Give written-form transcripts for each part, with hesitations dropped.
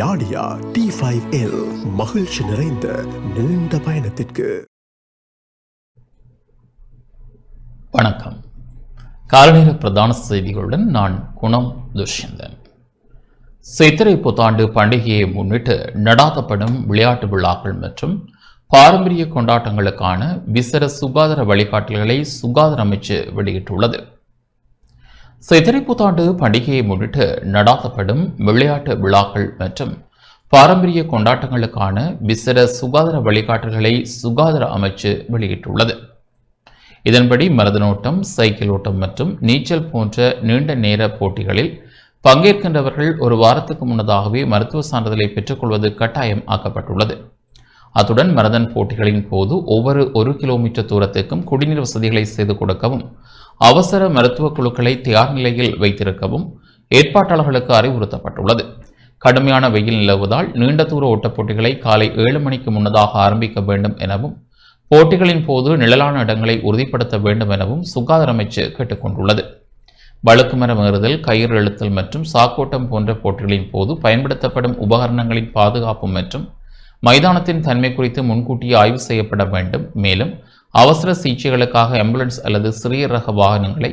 யாடியா T5L மகிழ்ச்சி நிறைந்த நீண்ட பயணத்திற்கு. வணக்கம். காலநேர பிரதான செய்திகளுடன் நான் குணம் துஷ்யந்தன். சித்திரை புத்தாண்டு பண்டிகையை முன்னிட்டு நடாத்தப்படும் விளையாட்டு விழாக்கள் மற்றும் பாரம்பரிய கொண்டாட்டங்களுக்கான விசேட சுகாதார வழிகாட்டல்களை சுகாதார அமைச்சு வெளியிட்டுள்ளது. சித்திரை புத்தாண்டு பண்டிகையை முன்னிட்டு நடாத்தப்படும் விளையாட்டு விழாக்கள் மற்றும் பாரம்பரிய கொண்டாட்டங்களுக்கான விசேட சுகாதார வழிகாட்டல்களை சுகாதார அமைச்சு வெளியிட்டுள்ளது. இதன்படி மரதனோட்டம், சைக்கிள் ஓட்டம் மற்றும் நீச்சல் போன்ற நீண்ட நேர போட்டிகளில் பங்கேற்கின்றவர்கள் ஒரு வாரத்துக்கு முன்னதாகவே மருத்துவ சான்றிதழை பெற்றுக்கொள்வது கட்டாயம் ஆக்கப்பட்டுள்ளது. அத்துடன் மரதன் போட்டிகளின் போது ஒவ்வொரு 1 கிலோமீட்டர் தூரத்துக்கும் குடிநீர் வசதிகளை செய்து கொடுக்கவும், அவசர மருத்துவ குழுக்களை தயார் நிலையில் வைத்திருக்கவும் ஏற்பாட்டாளர்களுக்கு அறிவுறுத்தப்பட்டுள்ளது. கடுமையான வெயில் நிலவுவதால் நீண்ட தூர ஓட்டப் போட்டிகளை காலை 7 மணிக்கு முன்னதாக ஆரம்பிக்க வேண்டும் எனவும், போட்டிகளின் போது நிழலான இடங்களை உறுதிப்படுத்த வேண்டும் எனவும் சுகாதார அமைச்சு கேட்டுக்கொண்டுள்ளது. வழுக்கு மரம் ஏறுதல், கயிறு இழுத்தல் மற்றும் சாக்கோட்டம் போன்ற போட்டிகளின் போது பயன்படுத்தப்படும் உபகரணங்களின் பாதுகாப்பு மற்றும் மைதானத்தின் தன்மை குறித்து முன்கூட்டியே ஆய்வு செய்யப்பட வேண்டும். மேலும் அவசர சிகிச்சைகளுக்காக ஆம்புலன்ஸ் அல்லது சிறிய ரக வாகனங்களை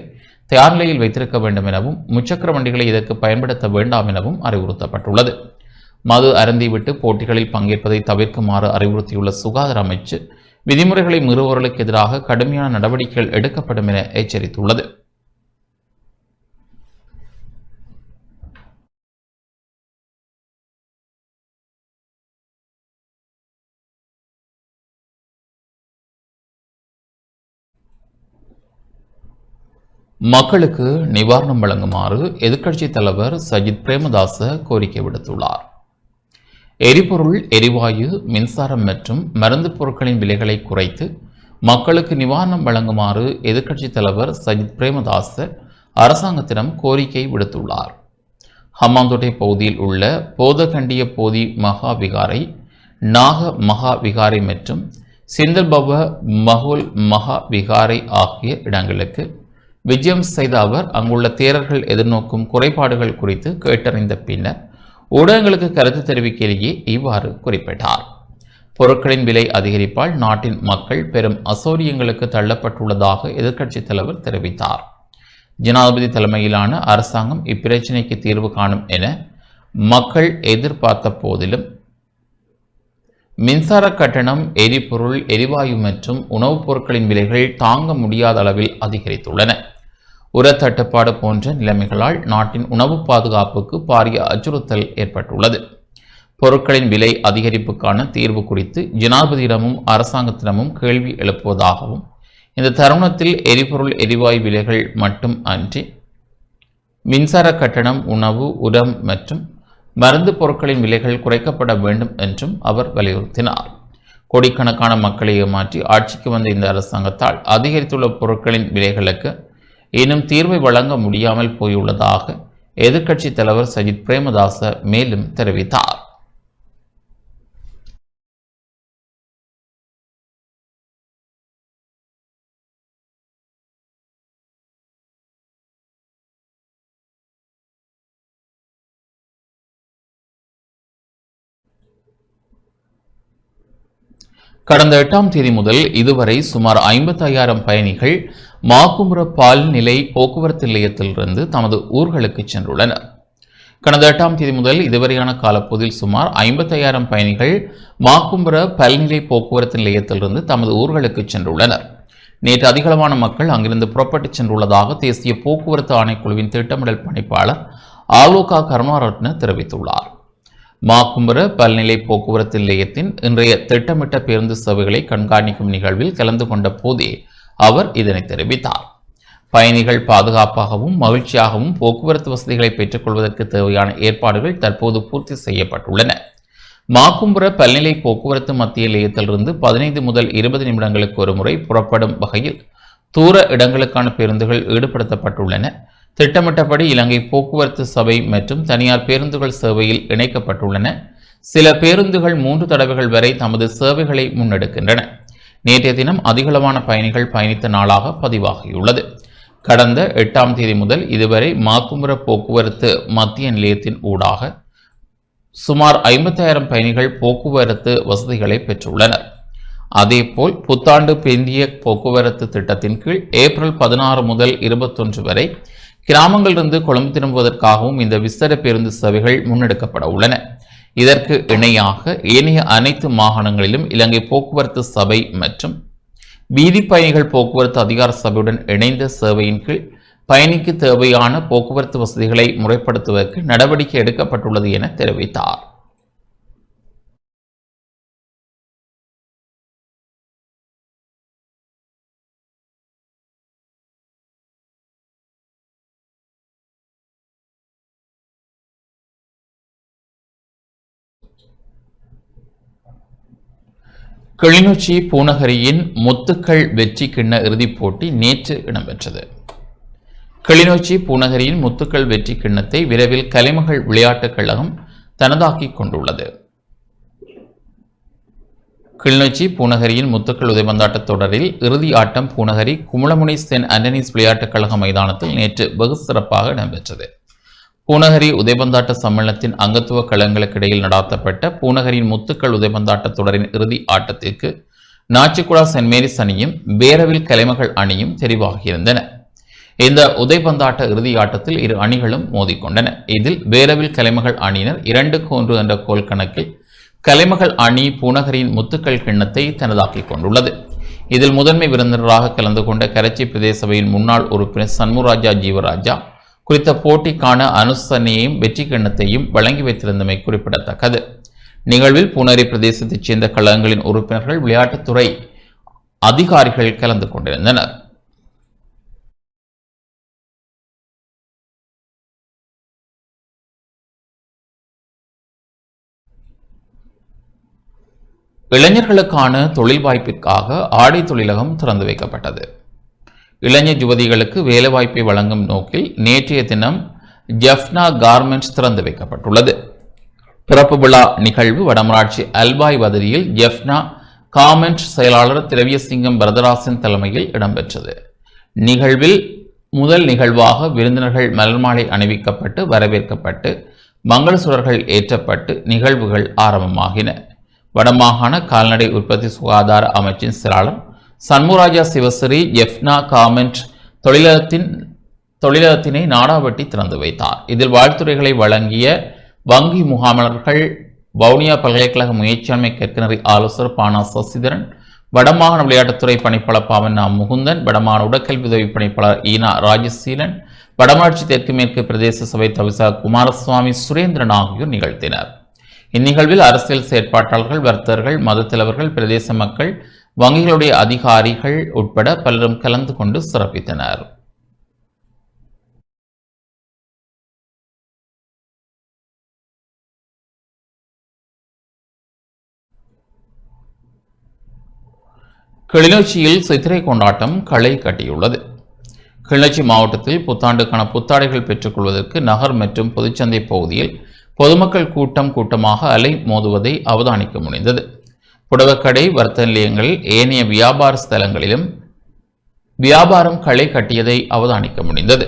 தயார் நிலையில் வைத்திருக்க வேண்டும் எனவும், முச்சக்கர வண்டிகளை இதற்கு பயன்படுத்த வேண்டாம் எனவும் அறிவுறுத்தப்பட்டுள்ளது. மது அருந்திவிட்டு போட்டிகளில் பங்கேற்பதை தவிர்க்குமாறு அறிவுறுத்தியுள்ள சுகாதார அமைச்சு விதிமுறைகளை மீறுபவர்களுக்கு எதிராக கடுமையான நடவடிக்கைகள் எடுக்கப்படும் என எச்சரித்துள்ளது. மக்களுக்கு நிவாரணம் வழங்குமாறு எதிர்க்கட்சித் தலைவர் சஜித் பிரேமதாச கோரிக்கை விடுத்துள்ளார். எரிபொருள், எரிவாயு, மின்சாரம் மற்றும் மருந்து பொருட்களின் விலைகளை குறைத்து மக்களுக்கு நிவாரணம் வழங்குமாறு எதிர்க்கட்சித் தலைவர் சஜித் பிரேமதாச அரசாங்கத்திடம் கோரிக்கை விடுத்துள்ளார். ஹம்மாந்தோட்டை பகுதியில் உள்ள போதகண்டிய போதி மகா விகாரை, நாக மகா விகாரை மற்றும் சிந்தல்பவ மஹுல் மகா விகாரை ஆகிய இடங்களுக்கு விஜயம் செய்த அவர் அங்குள்ள தேரர்கள் எதிர்நோக்கும் குறைபாடுகள் குறித்து கேட்டறிந்த பின்னர் ஊடகங்களுக்கு கருத்து தெரிவிக்கையிலேயே இவ்வாறு குறிப்பிட்டார். பொருட்களின் விலை அதிகரிப்பால் நாட்டின் மக்கள் பெரும் அசௌரியங்களுக்கு தள்ளப்பட்டுள்ளதாக எதிர்க்கட்சித் தலைவர் தெரிவித்தார். ஜனாதிபதி தலைமையிலான அரசாங்கம் இப்பிரச்சினைக்கு தீர்வு காணும் என மக்கள் எதிர்பார்த்த போதிலும் மின்சார கட்டணம், எரிபொருள், எரிவாயு மற்றும் உணவுப் பொருட்களின் விலைகள் தாங்க முடியாத அளவில் அதிகரித்துள்ளன. உரத்தட்டுப்பாடு போன்ற நிலைமைகளால் நாட்டின் உணவு பாதுகாப்புக்கு பாரிய அச்சுறுத்தல் ஏற்பட்டுள்ளது. பொருட்களின் விலை அதிகரிப்புக்கான தீர்வு குறித்து ஜனாதிபதியிடமும் அரசாங்கத்திடமும் கேள்வி எழுப்புவதாகவும், இந்த தருணத்தில் எரிபொருள், எரிவாயு விலைகள் மட்டும் அன்றி மின்சார கட்டணம், உணவு, உரம் மற்றும் மருந்து பொருட்களின் விலைகள் குறைக்கப்பட வேண்டும் என்றும் அவர் வலியுறுத்தினார். கோடிக்கணக்கான மக்களை ஏமாற்றி ஆட்சிக்கு வந்த இந்த அரசாங்கத்தால் அதிகரித்துள்ள பொருட்களின் விலைகளுக்கு இன்னும் தீர்வை வழங்க முடியாமல் போயுள்ளதாக எதிர்க்கட்சித் தலைவர் சஜித் பிரேமதாச மேலும் தெரிவித்தார். கடந்த 8ஆம் தேதி முதல் இதுவரை சுமார் 55,000 பயணிகள் மாக்கும்புர பால்நிலை போக்குவரத்து நிலையத்திலிருந்து தமது ஊர்களுக்கு சென்றுள்ளனர். கடந்த 8ஆம் தேதி முதல் இதுவரையான காலப்பகுதியில் சுமார் 55,000 பயணிகள் மாக்கும்புர பல்நிலை போக்குவரத்து நிலையத்திலிருந்து தமது ஊர்களுக்கு சென்றுள்ளனர். நேற்று அதிகளவான மக்கள் அங்கிருந்து புறப்பட்டு சென்றுள்ளதாக தேசிய போக்குவரத்து ஆணைக்குழுவின் திட்டமிடல் பணிப்பாளர் ஆலோகா கருணாரத்ன தெரிவித்துள்ளார். மாக்கும்புர பல்நிலை போக்குவரத்து நிலையத்தின் இன்றைய திட்டமிட்ட பேருந்து சேவைகளை கண்காணிக்கும் நிகழ்வில் கலந்து கொண்ட போதே அவர் இதனை தெரிவித்தார். பயணிகள் பாதுகாப்பாகவும் மகிழ்ச்சியாகவும் போக்குவரத்து வசதிகளை பெற்றுக் கொள்வதற்கு தேவையான ஏற்பாடுகள் தற்போது பூர்த்தி செய்யப்பட்டுள்ளன. மாக்கும்புர பல்நிலை போக்குவரத்து மத்திய நிலையத்திலிருந்து 15 முதல் 20 நிமிடங்களுக்கு ஒரு முறை புறப்படும் வகையில் தூர இடங்களுக்கான பேருந்துகள் ஈடுபடுத்தப்பட்டுள்ளன. திட்டமிட்டபடி இலங்கை போக்குவரத்து சபை மற்றும் தனியார் பேருந்துகள் சேவையில் இணைக்கப்பட்டுள்ளன. சில பேருந்துகள் 3 தடவைகள் வரை தமது சேவைகளை முன்னெடுக்கின்றன. நேற்றைய தினம் அதிகளவான பயணிகள் பயணித்த நாளாக பதிவாகியுள்ளது. கடந்த 8ஆம் தேதி முதல் இதுவரை மாக்கும்புர போக்குவரத்து மத்திய நிலையத்தின் ஊடாக சுமார் 50,000 பயணிகள் போக்குவரத்து வசதிகளை பெற்றுள்ளனர். அதேபோல் புத்தாண்டு பிந்திய போக்குவரத்து திட்டத்தின் கீழ் ஏப்ரல் 16 முதல் 21 வரை கிராமங்களிலிருந்து கொழும்பு திரும்புவதற்காகவும் இந்த விசேட பேருந்து சேவைகள் முன்னெடுக்கப்பட உள்ளன. இதற்கு இணையாக ஏனைய அனைத்து மாகாணங்களிலும் இலங்கை போக்குவரத்து சபை மற்றும் வீதி பயணிகள் போக்குவரத்து அதிகார சபையுடன் இணைந்த சேவையின் கீழ் பயணிக்கு தேவையான போக்குவரத்து வசதிகளை முறைப்படுத்துவதற்கு நடவடிக்கை எடுக்கப்பட்டுள்ளது என தெரிவித்தார். கிளிநொச்சி பூநகரியின் முத்துக்கள் வெற்றி கிண்ண இறுதிப் போட்டி நேற்று இடம்பெற்றது. கிளிநொச்சி பூநகரியின் முத்துக்கள் வெற்றி கிண்ணத்தை விரைவில் கலைமகள் விளையாட்டுக் கழகம் தனதாக்கிக் கொண்டுள்ளது. கிளிநொச்சி பூநகரியின் முத்துக்கள் உதைபந்தாட்ட தொடரில் இறுதி ஆட்டம் பூநகரி குமுளமுனை சென்ட் ஆண்டனிஸ் விளையாட்டுக் கழக மைதானத்தில் நேற்று வெகு சிறப்பாக இடம்பெற்றது. பூநகரி உதைபந்தாட்ட சம்மேளனத்தின் அங்கத்துவ களங்களுக்கு இடையில் நடாத்தப்பட்ட பூநகரியின் முத்துக்கள் உதைபந்தாட்ட தொடரின் இறுதி ஆட்டத்திற்கு நாச்சிக்குடா சென்ட் மேரிஸ் அணியும் பேரவில் கலைமகள் அணியும் தெரிவாகியிருந்தன. இந்த உதைபந்தாட்ட இறுதி ஆட்டத்தில் இரு அணிகளும் மோதிக்கொண்டன. இதில் பேரவில் கலைமகள் அணியினர் 2-1 என்ற கோல் கணக்கில் கலைமகள் அணி பூநகரியின் முத்துக்கள் கிண்ணத்தை தனதாக்கிக் கொண்டுள்ளது. இதில் முதன்மை விருந்தினராக கலந்து கொண்ட கரைச்சி பிரதேச சபையின் முன்னாள் உறுப்பினர் சண்முராஜா ஜீவராஜா குறித்த போட்டிக்கான அனுசரணையையும் வெற்றி கிண்ணத்தையும் வழங்கி வைத்திருந்தமை குறிப்பிடத்தக்கது. நிகழ்வில் பூநகரி பிரதேசத்தைச் சேர்ந்த கழகங்களின் உறுப்பினர்கள், விளையாட்டுத்துறை அதிகாரிகள் கலந்து கொண்டிருந்தனர். இளைஞர்களுக்கான தொழில் வாய்ப்பிற்காக ஆடை தொழிலகம் திறந்து வைக்கப்பட்டது. இளைஞர் யுவதிகளுக்கு வேலைவாய்ப்பை வழங்கும் நோக்கில் நேற்றைய தினம் ஜெஃப்னா கார்மெண்ட்ஸ் திறந்து வைக்கப்பட்டுள்ளது. பிறப்பு விழா நிகழ்வு வடமராட்சி அல்பாய் வதரியில் ஜெஃப்னா கார்மெண்ட்ஸ் செயலாளர் திரவியசிங்கம் வரதராசன் தலைமையில் இடம்பெற்றது. நிகழ்வில் முதல் நிகழ்வாக விருந்தினர்கள் மலர் மாலை அணிவிக்கப்பட்டு வரவேற்கப்பட்டு மங்களசுரர்கள் ஏற்றப்பட்டு நிகழ்வுகள் ஆரம்பமாகின. வடமாகாண கால்நடை உற்பத்தி சுகாதார அமைச்சின் செயலாளர் சண்முராஜா சிவஸ்ரீ ஜெஃப்னா கார்மெண்ட் தொழிலகத்தினை நாடாவட்டி திறந்து வைத்தார். இதில் வாழ்த்துறைகளை வழங்கிய வங்கி முகாமலர்கள், வவுனியா பல்கலைக்கழக முயற்சியாண்மை கற்கனரி ஆலோசகர் பானா சசிதரன், வடமாகாண விளையாட்டுத்துறை பணிப்பாளர் பாவண்ணா முகுந்தன், வடமாகாண உடற்கல்வி உதவி பணிப்பாளர் ஈனா ராஜசீலன், வடமாட்சி தெற்கு மேற்கு பிரதேச சபை தவிசாளர் குமாரசுவாமி சுரேந்திரன் ஆகியோர் நிகழ்த்தினர். இந்நிகழ்வில் அரசியல் செயற்பாட்டாளர்கள், வர்த்தகர்கள், மத தலைவர்கள், பிரதேச மக்கள், வங்கிகளுடைய அதிகாரிகள் உட்பட பலரும் கலந்து கொண்டு சிறப்பித்தனர். கிளிநொச்சியில் சித்திரை கொண்டாட்டம் களை கட்டியுள்ளது. கிளிநொச்சி மாவட்டத்தில் புத்தாண்டுக்கான புத்தாடைகள் பெற்றுக்கொள்வதற்கு நகர் மற்றும் பொதுச்சந்தை பகுதியில் பொதுமக்கள் கூட்டமாக அலை மோதுவதை அவதானிக்க முடிந்தது. புடவக்கடை, வர்த்தக நிலையங்கள், ஏனைய வியாபார ஸ்தலங்களிலும் வியாபாரம் களை கட்டியதை அவதானிக்க முடிந்தது.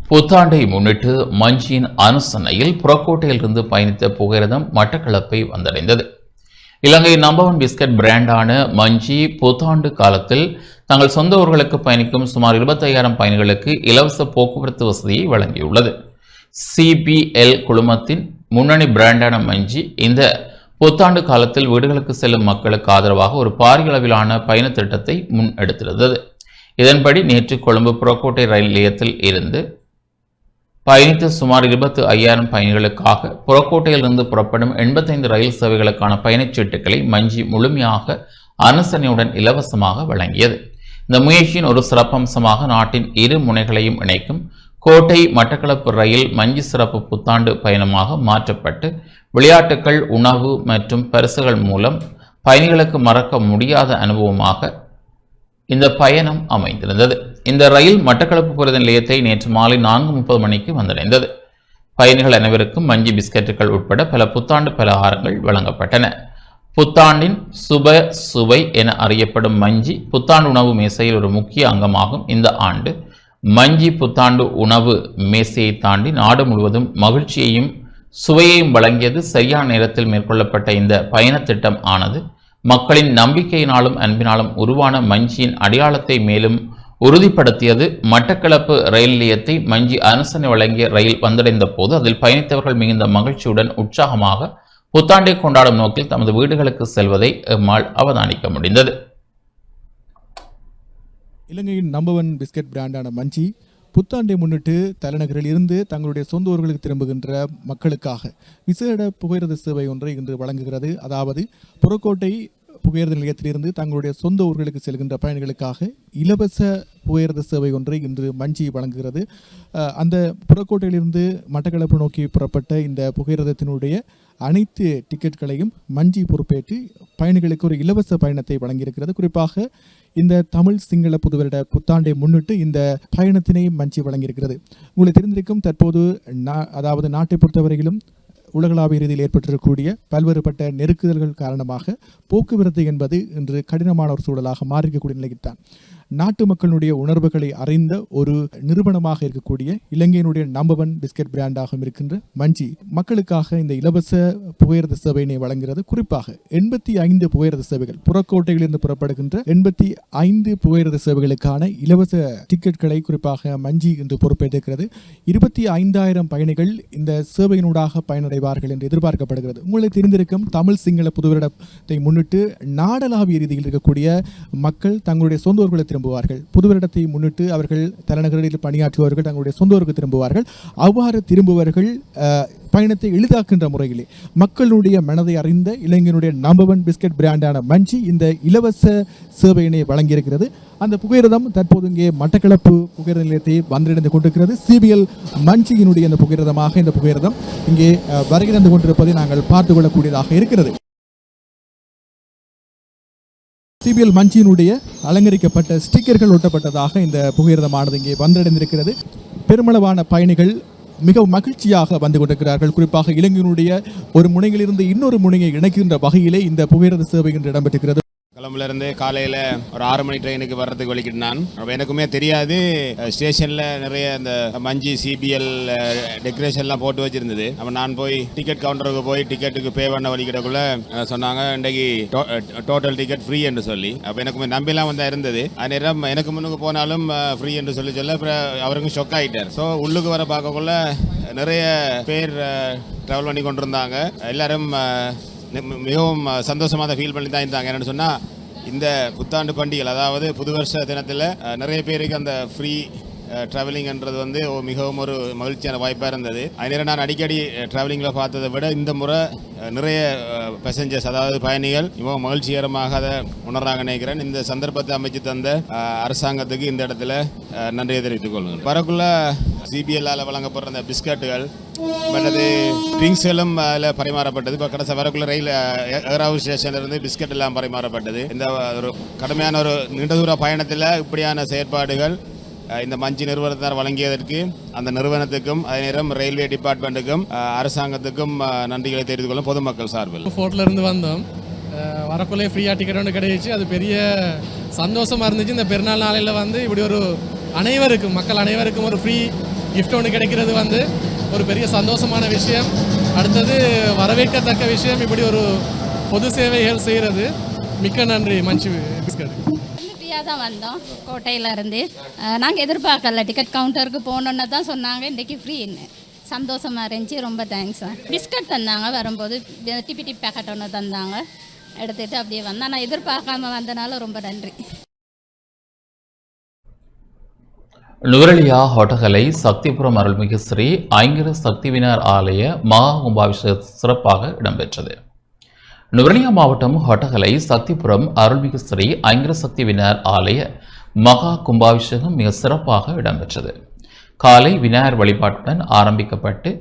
புத்தாண்டை முன்னிட்டு மஞ்சியின் அனுசரணையில் புறக்கோட்டையிலிருந்து பயணித்த புகையிரதம் மட்டக்களப்பை வந்தடைந்தது. இலங்கை நம்பர் 1 பிஸ்கட் பிராண்டான மஞ்சி புத்தாண்டு காலத்தில் தங்கள் சொந்த ஊர்களுக்கு பயணிக்கும் சுமார் 25,000 பயணிகளுக்கு இலவச போக்குவரத்து வசதியை வழங்கியுள்ளது. சிபிஎல் குழுமத்தின் முன்னணி பிராண்டான மஞ்சி இந்த புத்தாண்டு காலத்தில் வீடுகளுக்கு செல்லும் மக்களுக்கு ஆதரவாக ஒரு பாரிய அளவிலான பயண திட்டத்தை முன்னெடுத்திருந்தது. இதன்படி நேற்று கொழும்பு புறக்கோட்டை ரயில் நிலையத்தில் இருந்து பயணித்த சுமார் 25,000 பயணிகளுக்காக புறக்கோட்டையிலிருந்து புறப்படும் 85 ரயில் சேவைகளுக்கான பயணச்சீட்டுகளை மஞ்சி முழுமையாக அனுசரணையுடன் இலவசமாக வழங்கியது. இந்த முயற்சியின் ஒரு சிறப்பம்சமாக நாட்டின் இரு முனைகளையும் இணைக்கும் கோட்டை மட்டக்களப்பு ரயில் மஞ்சி சிறப்பு புத்தாண்டு பயணமாக மாற்றப்பட்டு விளையாட்டுகள், உணவு மற்றும் பரிசுகள் மூலம் பயணிகளுக்கு மறக்க முடியாத அனுபவமாக இந்த பயணம் அமைந்திருந்தது. இந்த ரயில் மட்டக்களப்பு புரத நிலையத்தை நேற்று மாலை 4:30 மணிக்கு வந்தடைந்தது. பயணிகள் அனைவருக்கும் மஞ்சி பிஸ்கட்டுகள் உட்பட பல புத்தாண்டு பலகாரங்கள் வழங்கப்பட்டன. புத்தாண்டின் சுவை என அறியப்படும் மஞ்சி புத்தாண்டு உணவு மேசையில் ஒரு முக்கிய அங்கமாகும். இந்த ஆண்டு மஞ்சி புத்தாண்டு உணவு மேசையை தாண்டி நாடு முழுவதும் மகிழ்ச்சியையும் சுவையையும் வழங்கியது. சரியான நேரத்தில் மேற்கொள்ளப்பட்ட இந்த பயண திட்டம் ஆனது மக்களின் நம்பிக்கையினாலும் அன்பினாலும் உருவான மஞ்சியின் அடையாளத்தை மேலும் உறுதிப்படுத்தியது. மட்டக்களப்பு ரயில் நிலையத்தை மஞ்சி அரசனை வழங்கிய ரயில் வந்தடைந்த போது அதில் பயணித்தவர்கள் மிகுந்த மகிழ்ச்சியுடன் உற்சாகமாக புத்தாண்டை கொண்டாடும் நோக்கில் தமது வீடுகளுக்கு செல்வதை எம்மால் அவதானிக்க முடிந்தது. இலங்கையின் நம்பர் 1 பிஸ்கட் பிராண்டான மஞ்சி புத்தாண்டை முன்னிட்டு தலைநகரில் இருந்து தங்களுடைய சொந்த ஊர்களுக்கு திரும்புகின்ற மக்களுக்காக விசேட புகையிரத சேவை ஒன்றை இன்று வழங்குகிறது. அதாவது புறக்கோட்டை புகையிரத நிலையத்திலிருந்து தங்களுடைய சொந்த ஊர்களுக்கு செல்கின்ற பயணிகளுக்காக இலவச புகையிரத சேவை ஒன்றை இன்று மஞ்சி வழங்குகிறது. அந்த புறக்கோட்டையிலிருந்து மட்டக்களப்பு நோக்கி புறப்பட்ட இந்த புகையிரதத்தினுடைய அனைத்து டிக்கெட்களையும் மஞ்சி பொறுப்பேற்று பயணிகளுக்கு ஒரு இலவச பயணத்தை வழங்கியிருக்கிறது. குறிப்பாக இந்த தமிழ் சிங்கள புதுவருட புத்தாண்டை முன்னிட்டு இந்த பயணத்தினை மஞ்சி வழங்கியிருக்கிறது. உங்களுக்கு தெரிந்திருக்கும், தற்போது அதாவது நாட்டை பொறுத்தவரையிலும் உலகளாவிய ரீதியில் ஏற்பட்டிருக்கக்கூடிய பல்வேறுபட்ட நெருக்குதல்கள் காரணமாக போக்குவரத்து என்பது இன்று கடினமான ஒரு சூழலாக மாறியிருக்கக்கூடிய நிலையில்தான் நாட்டு மக்களுடைய உணர்வுகளை அறிந்த ஒரு நிறுவனமாக இருக்கக்கூடிய இலங்கையினுடைய நம்பர் 1 பிஸ்கட் பிராண்டாகவும் இருக்கின்ற மஞ்சி மக்களுக்காக இந்த இலவச புகையிரத சேவையினை வழங்குகிறது. குறிப்பாக 85 புகையிரத சேவைகள், புறக்கோட்டையிலிருந்து புறப்படுகின்ற 85 புகையிரத சேவைகளுக்கான இலவச டிக்கெட்களை குறிப்பாக மஞ்சி இன்று பொறுப்பேற்றிருக்கிறது. 25,000 பயணிகள் இந்த சேவையினூடாக பயனடைவார்கள் என்று எதிர்பார்க்கப்படுகிறது. உங்களுக்கு தெரிந்திருக்கும், தமிழ் சிங்கள புதுவருடத்தை முன்னிட்டு நாடளாவிய ரீதியில் இருக்கக்கூடிய மக்கள் தங்களுடைய சொந்த ஊர்களை திரும்புவார்கள். புதுவருடத்தை முன்னிட்டு அவர்கள் தலைநகரில் பணியாற்றுவார்கள், தங்களுடைய சொந்த ஊருக்கு திரும்புவார்கள். அவ்வாறு திரும்புவர்கள் பயணத்தை எளிதாக்கின்ற முறையிலே மக்களுடைய மனதை அறிந்த இளைஞனுடைய நம்பர் 1 பிஸ்கட் பிராண்டான மஞ்சி இந்த இலவச சேவையினை வழங்கியிருக்கிறது. அந்த புகையிரதம் தற்போது இங்கே மட்டக்களப்பு புகையிரத நிலையத்தை வந்தடைந்து கொண்டிருக்கிறது. சிபிஎல் மஞ்சியினுடைய அந்த புகையிரதமாக இந்த புகையிரதம் இங்கே வருகை தந்து கொண்டிருப்பதை நாங்கள் பார்த்துக் கொள்ளக்கூடியதாக இருக்கிறது. சிபிஎல் மஞ்சியினுடைய அலங்கரிக்கப்பட்ட ஸ்டிக்கர்கள் ஒட்டப்பட்டதாக இந்த புகையிரதமானது இங்கே வந்தடைந்திருக்கிறது. பெருமளவான பயணிகள் மிகவும் மகிழ்ச்சியாக வந்து கொண்டிருக்கிறார்கள். குறிப்பாக இலங்கையினுடைய ஒரு முனையிலிருந்து இன்னொரு முனையை இணைக்கின்ற வகையிலே இந்த புகையிரத சேவை இன்று இடம்பெற்றிருக்கிறது. கொழும்புல இருந்து காலையில் ஒரு 6 மணி ட்ரெயினுக்கு வர்றதுக்கு வலிக்கிட்டு நான் எனக்குமே தெரியாது, ஸ்டேஷனில் நிறைய இந்த மஞ்சி சிபிஎல் டெக்கரேஷன்லாம் போட்டு வச்சிருந்தது. அப்போ நான் போய் டிக்கெட் கவுண்டருக்கு போய் டிக்கெட்டுக்கு பே பண்ண வலிக்கிடக்குள்ள சொன்னாங்க இன்றைக்கு டோட்டல் டிக்கெட் ஃப்ரீ என்று சொல்லி. அப்போ எனக்குமே நம்பிலாம் வந்து இருந்தது. அது நேரம் எனக்கு முன்னுக்கு போனாலும் ஃப்ரீ என்று சொல்ல அவருக்கும் ஷொக் ஆகிட்டார். ஸோ உள்ளுக்கு வர பார்க்கக்குள்ள நிறைய பேர் ட்ராவல் பண்ணி கொண்டிருந்தாங்க. எல்லாரும் மிகவும் சந்தோஷமாக ஃபீல் பண்ணி தான் இருந்தாங்க. என்னென்னு சொன்னால், இந்த புத்தாண்டு பண்டிகை அதாவது புது வருஷ தினத்தில் நிறைய பேருக்கு அந்த ஃப்ரீ ட்ராவலிங்ன்றது வந்து மிகவும் ஒரு மகிழ்ச்சியான வாய்ப்பாக இருந்தது. அதனால் நான் அடிக்கடி ட்ராவலிங்கில் பார்த்ததை விட இந்த முறை நிறைய பேசஞ்சர்ஸ் அதாவது பயணிகள் மிகவும் மகிழ்ச்சிகரமாக அதை உணர்றாங்க நினைக்கிறேன். இந்த சந்தர்ப்பத்தை அமைச்சு தந்த அரசாங்கத்துக்கு இந்த இடத்துல நன்றியை தெரிவித்துக் கொள்ளுங்கள். வரக்குள்ள சிபிஎல்லால் வழங்கப்படுற அந்த பிஸ்கட்டுகள் மற்றது ட்ரிங்க்ஸ்களும் அதில் பரிமாறப்பட்டது. இப்போ கடைசி வரக்குள்ள ரயில் ஏறாவூர் ஸ்டேஷன்லேருந்து பிஸ்கட் எல்லாம் பரிமாறப்பட்டது. இந்த ஒரு கடுமையான ஒரு நீண்ட தூர பயணத்தில் இப்படியான செயற்பாடுகள் இந்த மஞ்சி நிறுவனத்தார் வழங்கியதற்கு அந்த நிறுவனத்துக்கும் அதே நேரம் ரயில்வே டிபார்ட்மெண்ட்டுக்கும் அரசாங்கத்துக்கும் நன்றிகளை தெரிவித்துக் கொள்ளும் பொதுமக்கள் சார்பில். ஃபோர்ட்ல இருந்து வந்தோம், வரக்குள்ளே ஃப்ரீயாக டிக்கெட் ஒன்று கிடைச்சி அது பெரிய சந்தோஷமாக இருந்துச்சு. இந்த பெருநாள் நாளையில் வந்து இப்படி ஒரு அனைவருக்கும் மக்கள் அனைவருக்கும் ஒரு ஃப்ரீ கிஃப்ட் ஒன்று கிடைக்கிறது வந்து ஒரு பெரிய சந்தோஷமான விஷயம். அடுத்தது வரவேற்கத்தக்க விஷயம், இப்படி ஒரு பொது சேவைகள் செய்கிறது. மிக்க நன்றி மஞ்சி பிஸ்கட். தான் வந்தோம் கோட்டையிலேருந்து. நாங்கள் எதிர்பார்க்கல, டிக்கெட் கவுண்டருக்கு போனோன்னு தான் சொன்னாங்க இன்றைக்கி ஃப்ரீன்னு. சந்தோஷமாக இருந்துச்சு, ரொம்ப தேங்க்ஸ். பிஸ்கட் தந்தாங்க, வரும்போது டிபி பேக்கெட் ஒன்று தந்தாங்க, எடுத்துகிட்டு அப்படியே வந்தேன். நான் எதிர்பார்க்காம வந்தனால ரொம்ப நன்றி. நுவரெலியா ஹொட்டகலை சக்திபுரம் அருள்மிகு ஸ்ரீ ஐங்கர சக்திவினார் ஆலய மகா கும்பாபிஷேகம் சிறப்பாக இடம்பெற்றது. நுவரெலியா மாவட்டம் ஹொட்டகலை சக்திபுரம் அருள்மிகு ஸ்ரீ ஐங்கர சக்திவினார் ஆலய மகா கும்பாபிஷேகம் மிக சிறப்பாக இடம்பெற்றது. காலை விநாயகர் வழிபாட்டுடன் ஆரம்பிக்கப்பட்டு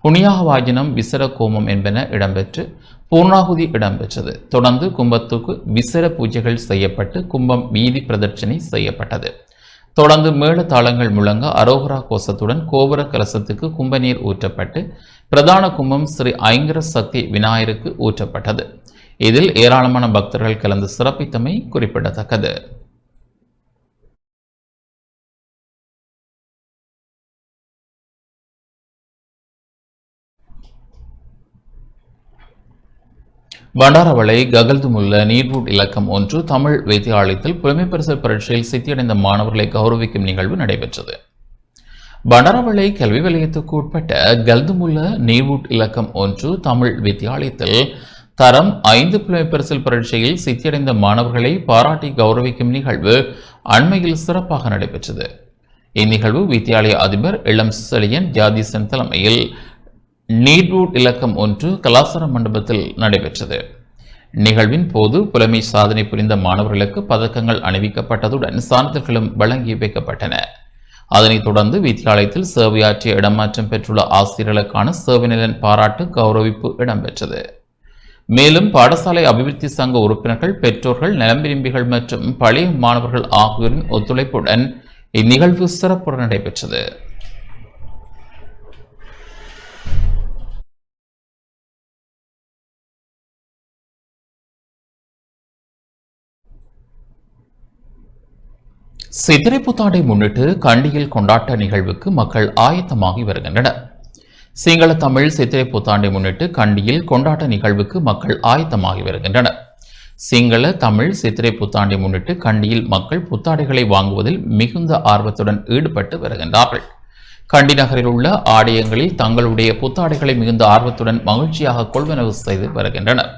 புண்ணியாகவாஜனம் விசர கோமம் என்பன இடம்பெற்று பூர்ணாகுதி இடம்பெற்றது. தொடர்ந்து கும்பத்துக்கு விசர பூஜைகள் செய்யப்பட்டு கும்பம் வீதி பிரதட்சணை செய்யப்பட்டது. தொடர்ந்து மேளதாளங்கள் முழங்க அரோகரா கோஷத்துடன் கோபுர கலசத்துக்கு கும்பநீர் ஊற்றப்பட்டு பிரதான கும்பம் ஸ்ரீ ஐங்கர சக்தி விநாயகருக்கு ஊற்றப்பட்டது. இதில் ஏராளமான பக்தர்கள் கலந்து சிறப்பித்தமை குறிப்பிடத்தக்கது. பண்டாரவளை ககல்துமுல்ல நீர்வூட் இலக்கம் 1 தமிழ் வைத்தியாலயத்தில் புலமை பரிசல் பரீட்சையில் சித்தியடைந்த மாணவர்களை கௌரவிக்கும் நிகழ்வு நடைபெற்றது. பண்டாரவளை கல்வி வலயத்துக்கு உட்பட்ட கல்துமுல்ல நீர்வூட் இலக்கம் 1 தமிழ் வித்தியாலயத்தில் தரம் 5 புலமை பரிசல் பரீட்சையில் சித்தியடைந்த மாணவர்களை பாராட்டி கௌரவிக்கும் நிகழ்வு அண்மையில் சிறப்பாக நடைபெற்றது. இந்நிகழ்வு வித்தியாலய அதிபர் இளம் செழியன் ஜாதீசன் தலைமையில் நீட்வூட் இலக்கம் 1 கலாசார மண்டபத்தில் நடைபெற்றது. நிகழ்வின் போது புலமை சாதனை புரிந்த மாணவர்களுக்கு பதக்கங்கள் அணிவிக்கப்பட்டதுடன் சான்றிதழ்களும் வழங்கி வைக்கப்பட்டன. அதனைத் தொடர்ந்து வித்தியாலயத்தில் சேவையாற்றிய இடமாற்றம் பெற்றுள்ள ஆசிரியர்களுக்கான சேவை நலன் பாராட்டு கௌரவிப்பு இடம்பெற்றது. மேலும் பாடசாலை அபிவிருத்தி சங்க உறுப்பினர்கள், பெற்றோர்கள், நலம் விரும்பிகள் மற்றும் பழைய மாணவர்கள் ஆகியோரின் ஒத்துழைப்புடன் இந்நிகழ்வு சிறப்புடன் நடைபெற்றது. சித்திரை புத்தாண்டை முன்னிட்டு கண்டியில் கொண்டாட்ட நிகழ்வுக்கு மக்கள் ஆயத்தமாகி வருகின்றனர். சிங்கள தமிழ் சித்திரை புத்தாண்டை முன்னிட்டு கண்டியில் கொண்டாட்ட நிகழ்வுக்கு மக்கள் ஆயத்தமாகி வருகின்றனர். சிங்கள தமிழ் சித்திரை புத்தாண்டை முன்னிட்டு கண்டியில் மக்கள் புத்தாடைகளை வாங்குவதில் மிகுந்த ஆர்வத்துடன் ஈடுபட்டு வருகின்றார்கள். கண்டி நகரில் உள்ள ஆலயங்களில் தங்களுடைய புத்தாடைகளை மிகுந்த ஆர்வத்துடன் மகிழ்ச்சியாக கொள்வனவு செய்து வருகின்றனர்.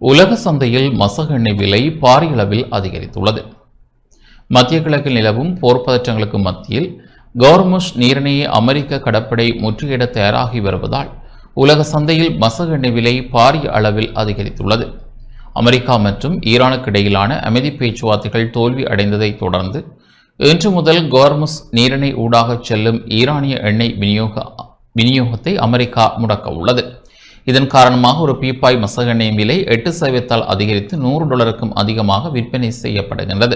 உலக சந்தையில் மசகு எண்ணெய் விலை பாரிய அளவில் அதிகரித்துள்ளது. மத்திய கிழக்கில் நிலவும் போர் பதற்றங்களுக்கு மத்தியில் கோர்முஷ் நீரிணையை அமெரிக்க கடற்படை முற்றுகையிட தயாராகி வருவதால் உலக சந்தையில் மசகு எண்ணெய் விலை பாரிய அளவில் அதிகரித்துள்ளது. அமெரிக்கா மற்றும் ஈரானுக்கு இடையிலான அமைதி பேச்சுவார்த்தைகள் தோல்வி அடைந்ததை தொடர்ந்து இன்று முதல் கோர்முஷ் நீரிணை ஊடாக செல்லும் ஈரானிய எண்ணெய் விநியோகத்தை அமெரிக்கா முடக்க உள்ளது. இதன் காரணமாக ஒரு பீப்பாய் மசகு எண்ணெய் விலை 8% அதிகரித்து $100க்கும் அதிகமாக விற்பனை செய்யப்படுகின்றது.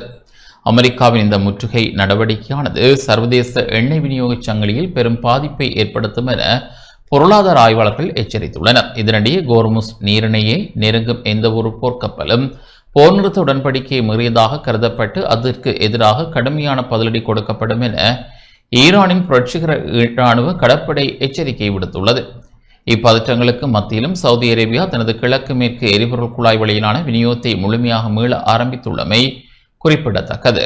அமெரிக்காவின் இந்த முற்றுகை நடவடிக்கையானது சர்வதேச எண்ணெய் விநியோக சங்கிலியில் பெரும் பாதிப்பை ஏற்படுத்தும் என பொருளாதார ஆய்வாளர்கள் எச்சரித்துள்ளனர். இதனிடையே கோர்முஸ் நீரிணையை நெருங்கும் எந்த ஒரு போர்க்கப்பலும் போர் நிறுத்த உடன்படிக்கையை மீறியதாக கருதப்பட்டு அதற்கு எதிராக கடுமையான பதிலடி கொடுக்கப்படும் என ஈரானின் புரட்சிகர இராணுவ கடற்படை எச்சரிக்கை விடுத்துள்ளது. இப்பதற்றங்களுக்கு மத்தியிலும் சவுதி அரேபியா தனது கிழக்கு மேற்கு எரிபொருள் குழாய் வழியிலான விநியோகத்தை முழுமையாக மீள ஆரம்பித்துள்ளமை குறிப்பிடத்தக்கது.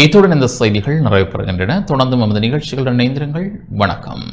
இத்துடன் இந்த செய்திகள் நிறைவு பெறுகின்றன. தொடர்ந்து நமது நிகழ்ச்சிகளுடன் இணைந்திருங்கள். வணக்கம்.